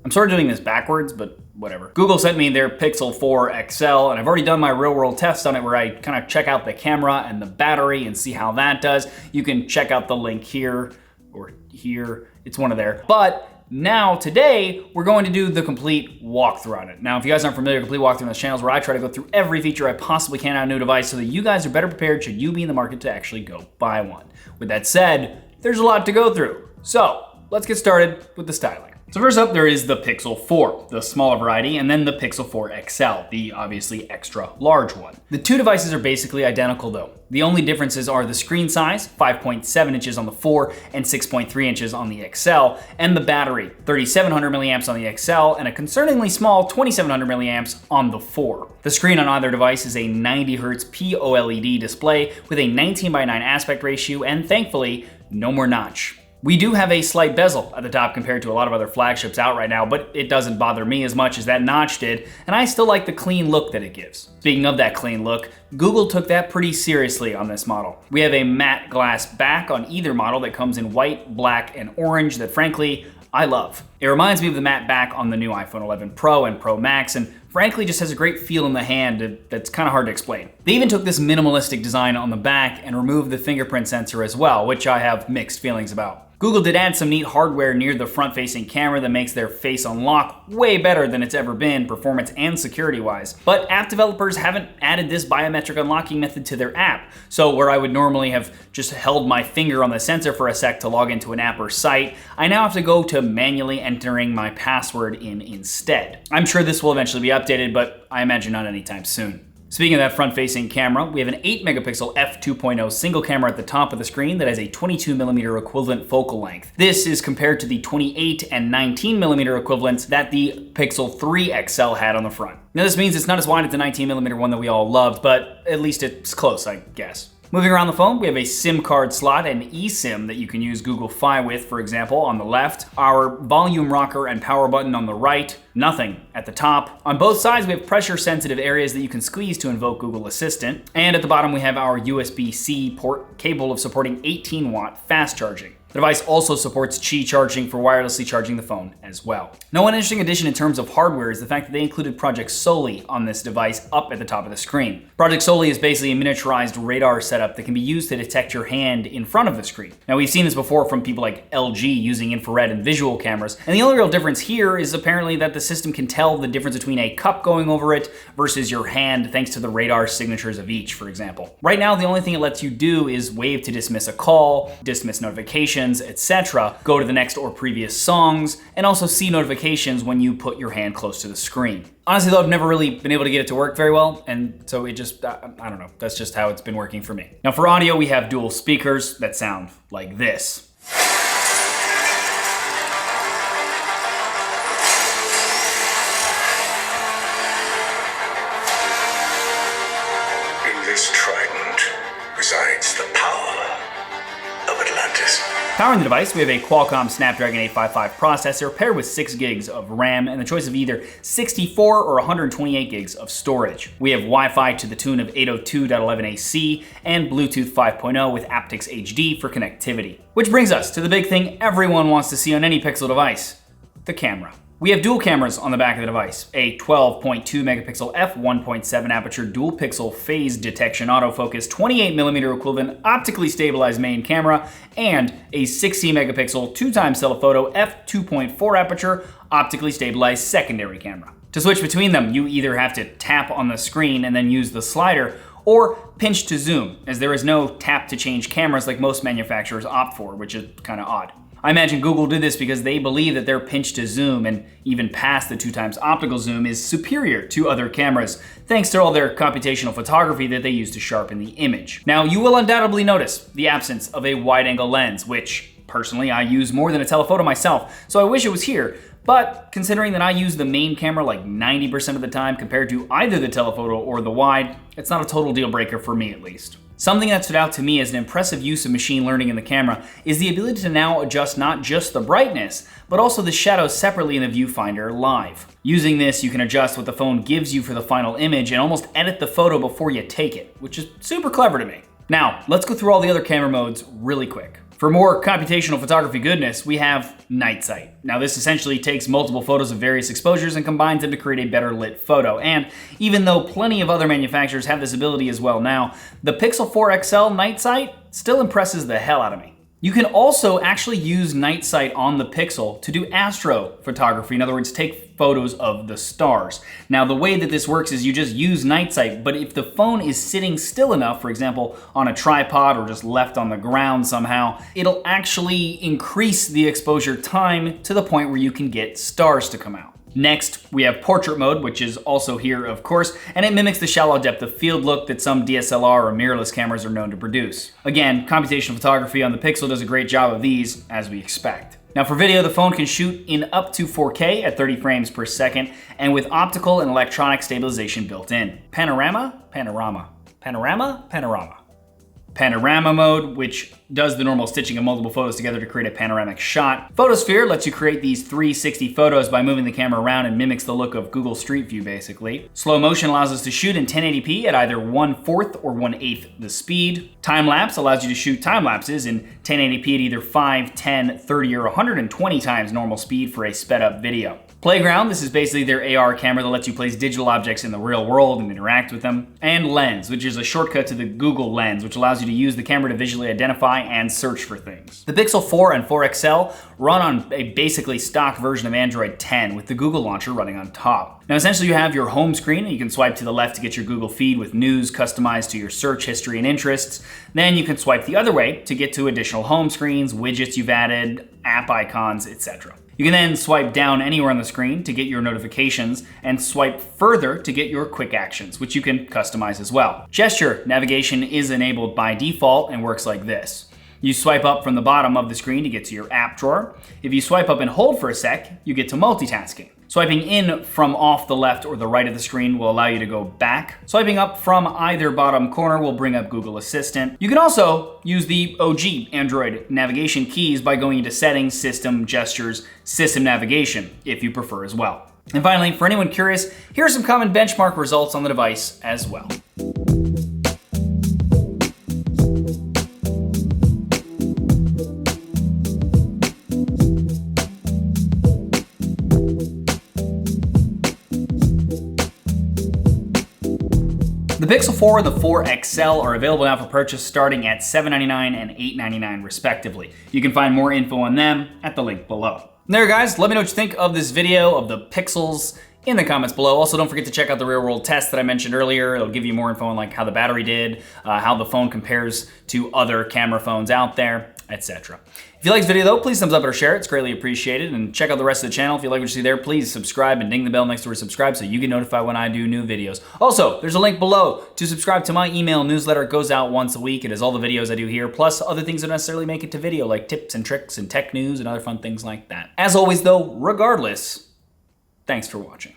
I'm sort of doing this backwards, but whatever. Google sent me their Pixel 4 XL, and I've already done my real-world test on it where I kind of check out the camera and the battery and see how that does. You can check out the link here or here. It's one of there. But now, today, we're going to do the complete walkthrough on it. Now, if you guys aren't familiar, complete walkthrough on this channel is where I try to go through every feature I possibly can on a new device so that you guys are better prepared should you be in the market to actually go buy one. With that said, there's a lot to go through. So, let's get started with the styling. So first up, there is the Pixel 4, the smaller variety, and then the Pixel 4 XL, the obviously extra large one. The two devices are basically identical though. The only differences are the screen size, 5.7 inches on the 4 and 6.3 inches on the XL, and the battery, 3700 milliamps on the XL and a concerningly small 2700 milliamps on the 4. The screen on either device is a 90 Hz POLED display with a 19:9 aspect ratio and thankfully, no more notch. We do have a slight bezel at the top compared to a lot of other flagships out right now, but it doesn't bother me as much as that notch did, and I still like the clean look that it gives. Speaking of that clean look, Google took that pretty seriously on this model. We have a matte glass back on either model that comes in white, black, and orange that frankly, I love. It reminds me of the matte back on the new iPhone 11 Pro and Pro Max, and frankly just has a great feel in the hand that's kind of hard to explain. They even took this minimalistic design on the back and removed the fingerprint sensor as well, which I have mixed feelings about. Google did add some neat hardware near the front-facing camera that makes their face unlock way better than it's ever been, performance and security-wise. But app developers haven't added this biometric unlocking method to their app. So where I would normally have just held my finger on the sensor for a sec to log into an app or site, I now have to go to manually entering my password in instead. I'm sure this will eventually be updated, but I imagine not anytime soon. Speaking of that front-facing camera, we have an 8-megapixel f2.0 single camera at the top of the screen that has a 22mm equivalent focal length. This is compared to the 28 and 19mm equivalents that the Pixel 3 XL had on the front. Now this means it's not as wide as the 19mm one that we all loved, but at least it's close, I guess. Moving around the phone, we have a SIM card slot and eSIM that you can use Google Fi with, for example, on the left. Our volume rocker and power button on the right. Nothing at the top. On both sides, we have pressure-sensitive areas that you can squeeze to invoke Google Assistant. And at the bottom, we have our USB-C port capable of supporting 18-watt fast charging. The device also supports Qi charging for wirelessly charging the phone as well. Now, one interesting addition in terms of hardware is the fact that they included Project Soli on this device up at the top of the screen. Project Soli is basically a miniaturized radar setup that can be used to detect your hand in front of the screen. Now, we've seen this before from people like LG using infrared and visual cameras, and the only real difference here is apparently that the system can tell the difference between a cup going over it versus your hand thanks to the radar signatures of each, for example. Right now, the only thing it lets you do is wave to dismiss a call, dismiss notifications, etc., go to the next or previous songs, and also see notifications when you put your hand close to the screen. Honestly though, I've never really been able to get it to work very well, and so it just, I don't know, that's just how it's been working for me. Now for audio, we have dual speakers that sound like this. In this trident resides the power of Atlantis. Powering the device, we have a Qualcomm Snapdragon 855 processor paired with 6 gigs of RAM and the choice of either 64 or 128 gigs of storage. We have Wi-Fi to the tune of 802.11ac and Bluetooth 5.0 with aptX HD for connectivity. Which brings us to the big thing everyone wants to see on any Pixel device, the camera. We have dual cameras on the back of the device, a 12.2 megapixel f1.7 aperture dual pixel phase detection autofocus 28mm equivalent optically stabilized main camera, and a 60 megapixel 2x telephoto f2.4 aperture optically stabilized secondary camera. To switch between them, you either have to tap on the screen and then use the slider, or pinch to zoom, as there is no tap to change cameras like most manufacturers opt for, which is kind of odd. I imagine Google did this because they believe that their pinch to zoom and even past the 2x optical zoom is superior to other cameras, thanks to all their computational photography that they use to sharpen the image. Now, you will undoubtedly notice the absence of a wide-angle lens, which, personally, I use more than a telephoto myself, so I wish it was here. But considering that I use the main camera like 90% of the time compared to either the telephoto or the wide, it's not a total deal breaker for me at least. Something that stood out to me as an impressive use of machine learning in the camera is the ability to now adjust not just the brightness, but also the shadows separately in the viewfinder live. Using this, you can adjust what the phone gives you for the final image and almost edit the photo before you take it, which is super clever to me. Now, let's go through all the other camera modes really quick. For more computational photography goodness, we have night sight. Now this essentially takes multiple photos of various exposures and combines them to create a better lit photo. And even though plenty of other manufacturers have this ability as well now, the Pixel 4 XL night sight still impresses the hell out of me. You can also actually use night sight on the Pixel to do astro photography. In other words, take photos of the stars. Now, the way that this works is you just use night sight, but if the phone is sitting still enough, for example, on a tripod or just left on the ground somehow, it'll actually increase the exposure time to the point where you can get stars to come out. Next, we have portrait mode, which is also here, of course, and it mimics the shallow depth of field look that some DSLR or mirrorless cameras are known to produce. Again, computational photography on the Pixel does a great job of these, as we expect. Now for video, the phone can shoot in up to 4K at 30 frames per second, and with optical and electronic stabilization built in. Panorama mode, which does the normal stitching of multiple photos together to create a panoramic shot. Photosphere lets you create these 360 photos by moving the camera around and mimics the look of Google Street View, basically. Slow motion allows us to shoot in 1080p at either 1/4 or 1/8 the speed. Time lapse allows you to shoot time lapses in 1080p at either 5, 10, 30, or 120 times normal speed for a sped up video. Playground, this is basically their AR camera that lets you place digital objects in the real world and interact with them. And Lens, which is a shortcut to the Google Lens, which allows you to use the camera to visually identify and search for things. The Pixel 4 and 4 XL run on a basically stock version of Android 10 with the Google launcher running on top. Now essentially you have your home screen and you can swipe to the left to get your Google feed with news customized to your search history and interests. Then you can swipe the other way to get to additional home screens, widgets you've added, app icons, etc. You can then swipe down anywhere on the screen to get your notifications and swipe further to get your quick actions, which you can customize as well. Gesture navigation is enabled by default and works like this. You swipe up from the bottom of the screen to get to your app drawer. If you swipe up and hold for a sec, you get to multitasking. Swiping in from off the left or the right of the screen will allow you to go back. Swiping up from either bottom corner will bring up Google Assistant. You can also use the OG Android navigation keys by going into Settings, System, Gestures, System Navigation, if you prefer as well. And finally, for anyone curious, here are some common benchmark results on the device as well. The Pixel 4 and the 4 XL are available now for purchase starting at $799 and $899 respectively. You can find more info on them at the link below. There guys, let me know what you think of this video of the Pixels in the comments below. Also, don't forget to check out the real world test that I mentioned earlier. It'll give you more info on like how the battery did, how the phone compares to other camera phones out there, etc. If you like this video though, please thumbs up or share it. It's greatly appreciated. And check out the rest of the channel. If you like what you see there, please subscribe and ding the bell next to where subscribe so you get notified when I do new videos. Also, there's a link below to subscribe to my email newsletter. It goes out once a week. It has all the videos I do here, plus other things that don't necessarily make it to video, like tips and tricks and tech news and other fun things like that. As always though, regardless, thanks for watching.